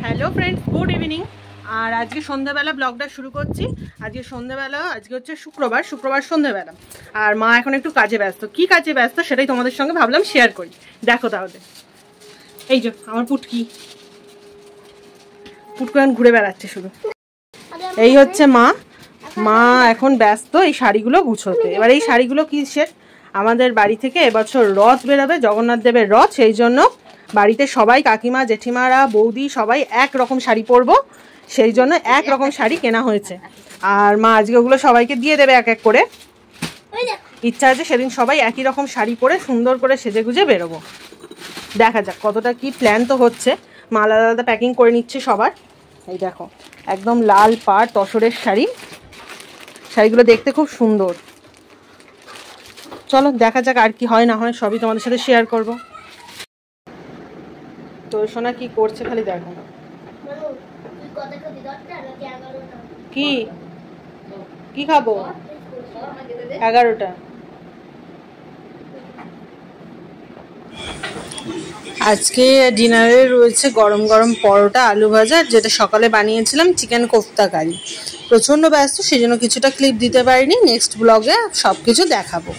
Hello friends, good evening. আর আজকে সন্ধ্যাবেলা ব্লগটা শুরু করছি। আজকে হচ্ছে শুক্রবার সন্ধ্যাবেলা। আর মা এখন একটু কাজে ব্যস্ত। কি কাজে ব্যস্ত সেটাই তোমাদের সঙ্গে ভাবলাম শেয়ার করি। দেখো তাহলে, এই যে আমার পুটকি এখন ঘুরে বেড়াচ্ছে শুধু। এই হচ্ছে মা এখন ব্যস্ত এই শাড়িগুলো গুছোতে। এবার এই শাড়িগুলো কিসের? আমাদের বাড়ি থেকে এবছর রথ বেরোবে, জগন্নাথ দেবের রথ। সেই জন্য বাড়িতে সবাই, কাকিমা, জেঠিমারা, বৌদি সবাই এক রকম শাড়ি পরবো। সেই জন্য এক রকম শাড়ি কেনা হয়েছে। আর মা আজকে ওগুলো সবাইকে দিয়ে দেবে এক এক করে। ইচ্ছা আছে সেদিন সবাই একই রকম শাড়ি পরে সুন্দর করে সেজে গুজে বেরোবো। দেখা যাক কতটা কি প্ল্যান তো হচ্ছে। মা আলাদা আলাদা প্যাকিং করে নিচ্ছে সবার। এই দেখো, একদম লাল পাড় তসরের শাড়িগুলো দেখতে খুব সুন্দর। চলো দেখা যাক আর কি হয় না হয়, সবই তোমাদের সাথে শেয়ার করব। তো সোনা কি করছে খালি দেখো। কি কি খাবো? 11টা। আজকে ডিনারে রয়েছে গরম গরম পরোটা, আলু ভাজা, যেটা সকালে বানিয়েছিলাম চিকেন কোফতা কারি। প্রচণ্ড ব্যস্ত, সেই জন্য কিছুটা ক্লিপ দিতে পারিনি। নেক্সট ব্লগে সব কিছু দেখাবো।